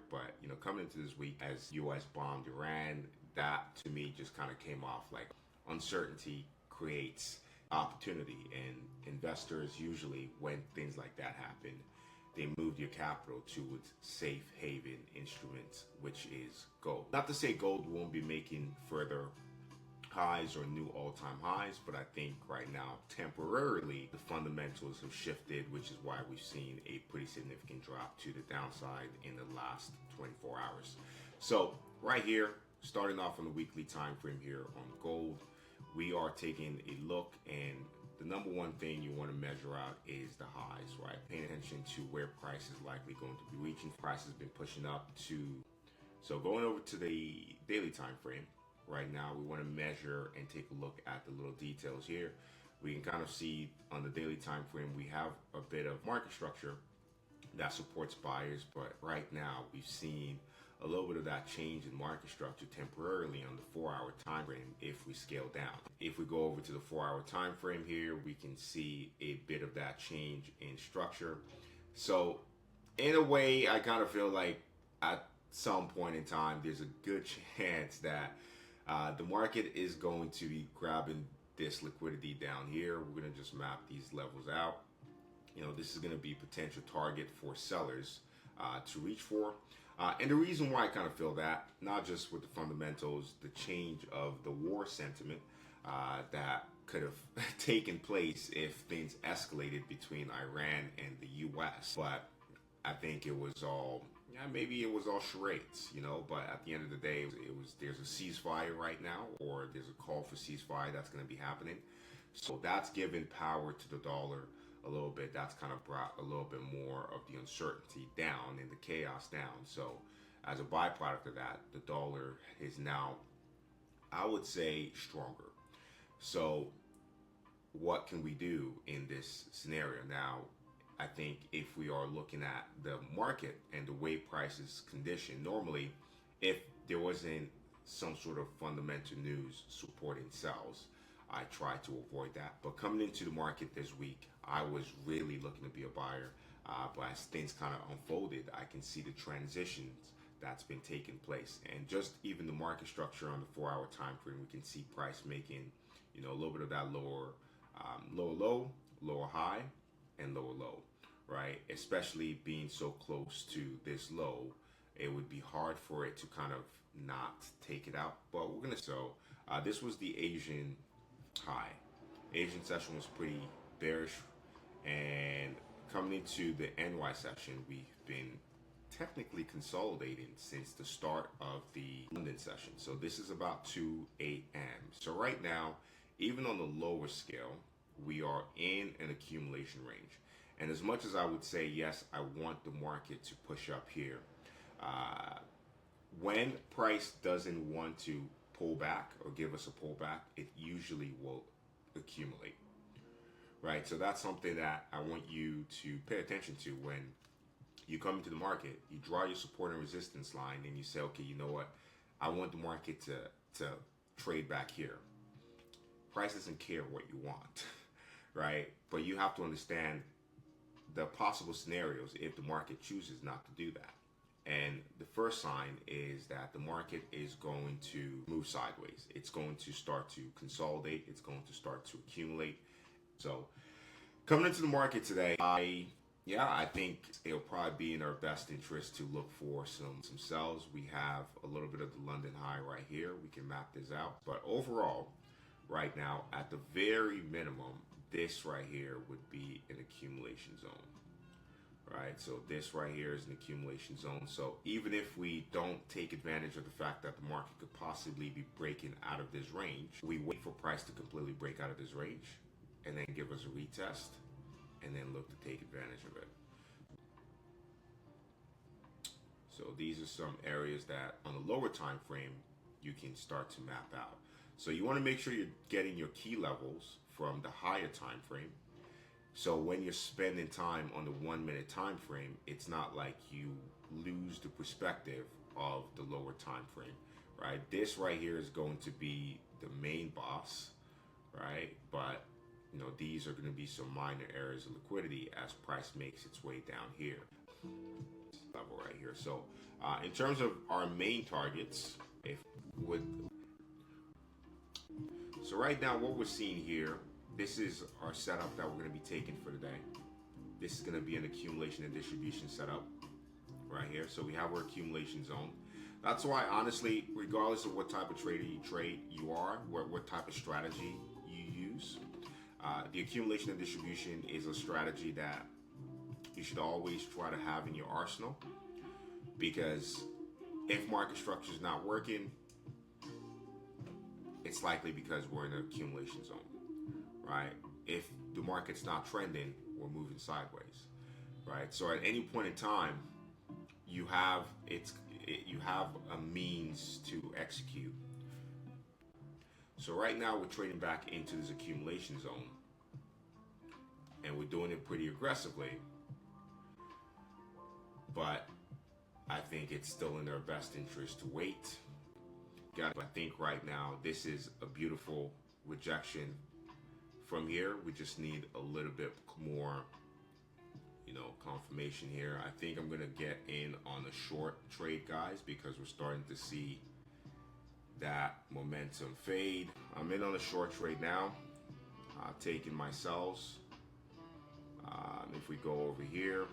but coming into this week as US bombed Iran, that to me just kind of came off like uncertainty creates opportunity, and investors usually, when things like that happen, they move your capital to its safe haven instruments, which is gold. Not to say gold won't be making further highs or new all-time highs, but I think right now temporarily the fundamentals have shifted, which is why we've seen a pretty significant drop to the downside in the last 24 hours. So right here, starting off on the weekly time frame here on gold, we are taking a look, and the number one thing you want to measure out is the highs, right? Paying attention to where price is likely going to be reaching. Price has been pushing up to, so going over to the daily time frame. Right now, we want to measure and take a look at the little details here. We can kind of see on the daily time frame, we have a bit of market structure that supports buyers, but right now we've seen a little bit of that change in market structure temporarily on the 4-hour time frame if we scale down. If we go over to the 4-hour time frame here, we can see a bit of that change in structure. So in a way, I kind of feel like at some point in time, there's a good chance that the market is going to be grabbing this liquidity down here. We're going to just map these levels out. This is going to be potential target for sellers to reach for. And the reason why I kind of feel that, not just with the fundamentals, the change of the war sentiment that could have taken place if things escalated between Iran and the US, but I think it was all, maybe it was all charades, but at the end of the day, there's a ceasefire right now, or there's a call for ceasefire that's going to be happening. So that's given power to the dollar a little bit. That's kind of brought a little bit more of the uncertainty down and the chaos down. So as a byproduct of that, the dollar is now, I would say, stronger. So what can we do in this scenario? Now, I think if we are looking at the market and the way prices condition, normally if there wasn't some sort of fundamental news supporting sells, I try to avoid that. But coming into the market this week, I was really looking to be a buyer. But as things kind of unfolded, I can see the transitions that's been taking place. And just even the market structure on the 4-hour time frame, we can see price making, a little bit of that lower low, lower high, and lower low, right? Especially being so close to this low, it would be hard for it to kind of not take it out. But we're gonna, so this was the Asian high. Asian session was pretty bearish, and coming into the NY session, we've been technically consolidating since the start of the London session. So this is about 2 a.m. So right now, even on the lower scale, we are in an accumulation range. And as much as I would say, yes, I want the market to push up here, when price doesn't want to pull back or give us a pullback, it usually will accumulate, right? So that's something that I want you to pay attention to when you come into the market. You draw your support and resistance line, and you say, okay, you know what? I want the market to trade back here. Price doesn't care what you want, right? But you have to understand the possible scenarios if the market chooses not to do that. And the first sign is that the market is going to move sideways. It's going to start to consolidate. It's going to start to accumulate. So coming into the market today, I think it'll probably be in our best interest to look for some sells. We have a little bit of the London high right here. We can map this out. But overall, right now, at the very minimum, this right here would be an accumulation zone. Right, so this right here is an accumulation zone. So even if we don't take advantage of the fact that the market could possibly be breaking out of this range, we wait for price to completely break out of this range and then give us a retest and then look to take advantage of it. So these are some areas that on the lower time frame you can start to map out. So you want to make sure you're getting your key levels from the higher time frame. So when you're spending time on the 1-minute time frame, it's not like you lose the perspective of the lower time frame, right? This right here is going to be the main boss, right? But these are going to be some minor areas of liquidity as price makes its way down here. level right here. So in terms of our main targets, so right now what we're seeing here, this is our setup that we're going to be taking for today. This is going to be an accumulation and distribution setup right here. So we have our accumulation zone. That's why, honestly, regardless of what type of trader you are, what type of strategy you use, the accumulation and distribution is a strategy that you should always try to have in your arsenal, because if market structure is not working, it's likely because we're in an accumulation zone, right? If the market's not trending, we're moving sideways, right? So at any point in time, you have a means to execute. So right now we're trading back into this accumulation zone, and we're doing it pretty aggressively, but I think it's still in their best interest to wait. I think right now this is a beautiful rejection. From here, we just need a little bit more, confirmation here. I think I'm gonna get in on a short trade, guys, because we're starting to see that momentum fade. I'm in on a short trade now, taking my sells. If we go over here,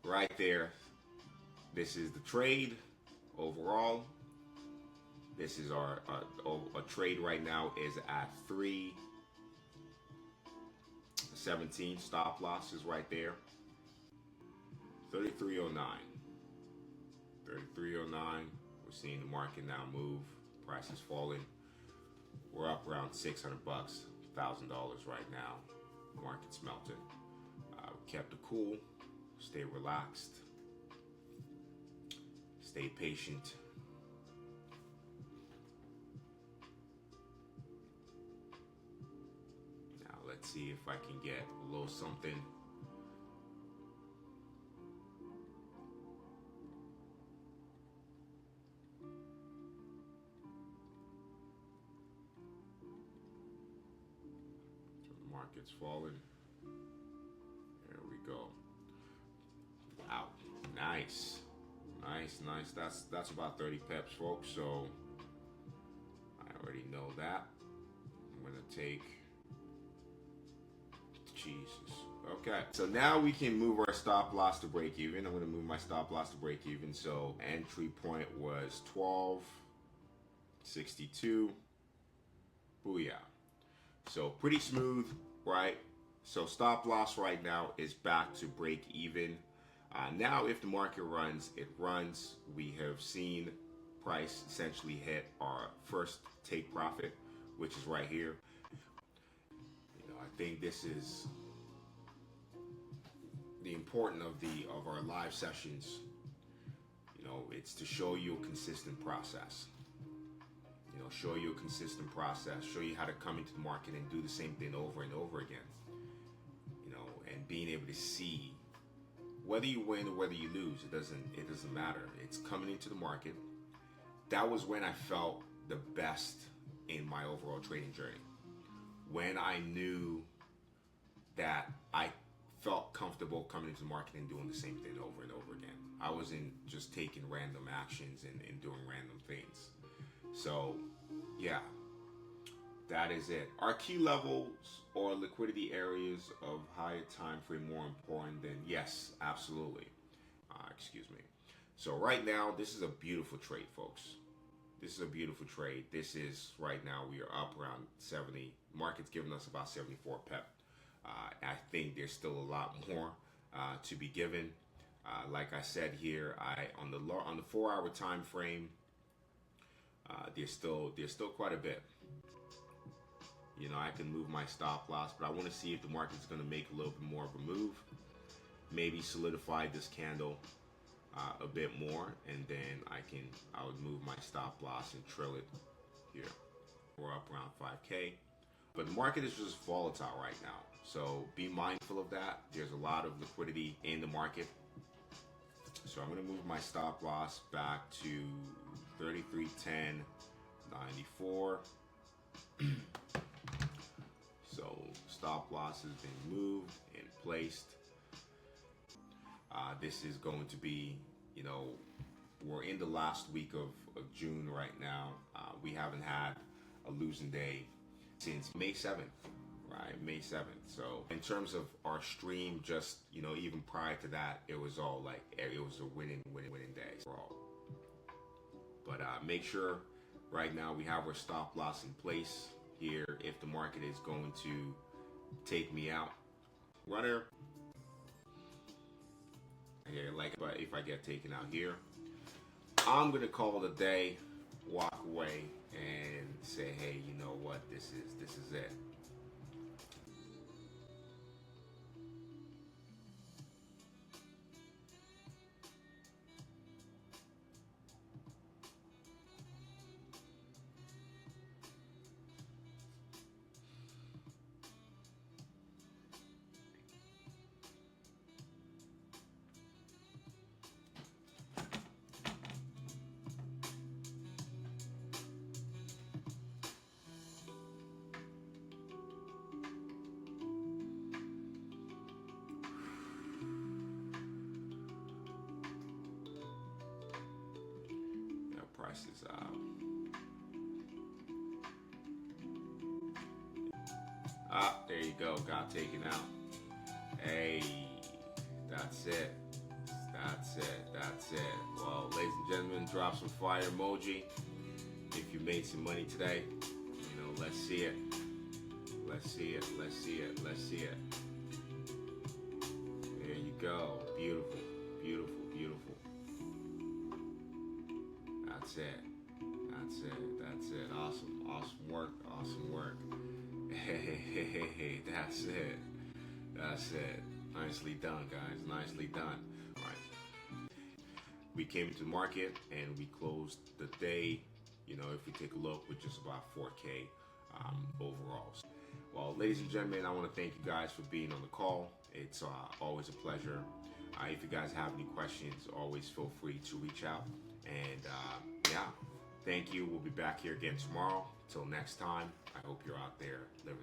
right there, this is the trade overall. This is our a trade right now is at 317. Stop loss is right there. 3309. 3309. We're seeing the market now move. Price is falling. We're up around $600, $1,000 right now. Market's melting. We kept it cool. Stay relaxed. Stay patient. Now let's see if I can get a little something. So the market's falling. There we go. Wow, nice. Nice. That's about 30 pips, folks. So I already know that. I'm gonna take Jesus. Okay. So now we can move our stop loss to break even. I'm gonna move my stop loss to break even. So entry point was 12.62. Booyah. So pretty smooth, right? So stop loss right now is back to break even. Now, if the market runs, it runs. We have seen price essentially hit our first take profit, which is right here. I think this is the importance of our live sessions. It's to show you a consistent process. Show you a consistent process. Show you how to come into the market and do the same thing over and over again. And being able to see. Whether you win or whether you lose, it doesn't matter. It's coming into the market. That was when I felt the best in my overall trading journey. When I knew that I felt comfortable coming into the market and doing the same thing over and over again. I wasn't just taking random actions and doing random things. So, yeah, that is it. Are key levels or liquidity areas of higher time frame more important than? Yes, absolutely. Excuse me. So right now, this is a beautiful trade, folks. This is a beautiful trade. This is right now, we are up around 70. Market's giving us about 74 pep. I think there's still a lot more to be given. Like I said here, on the 4-hour time frame, there's still quite a bit. I can move my stop loss, but I want to see if the market's going to make a little bit more of a move. Maybe solidify this candle a bit more, and then I would move my stop loss and trail it here. We're up around 5K, but the market is just volatile right now. So be mindful of that. There's a lot of liquidity in the market. So I'm going to move my stop loss back to 33.10.94. So stop loss has been moved and placed. This is going to be, we're in the last week of June right now. We haven't had a losing day since May 7th, right? May 7th. So in terms of our stream, just, even prior to that, it was all like, it was a winning day for all. But make sure right now we have our stop loss in place here if the market is going to take me out. Runner. Yeah, but if I get taken out here, I'm gonna call it a day, walk away, and say, hey, you know what? This is it. Prices up. There you go. Got taken out. Hey, that's it. That's it. Well, ladies and gentlemen, drop some fire emoji if you made some money today. Let's see it. Let's see it. There you go. Beautiful. That's it. Awesome work. Hey, that's it. Nicely done, guys. Nicely done. All right. We came into the market and we closed the day, if we take a look, with just about 4K overall. Well, ladies and gentlemen, I want to thank you guys for being on the call. It's always a pleasure. If you guys have any questions, always feel free to reach out. And thank you. We'll be back here again tomorrow. Till next time, I hope you're out there living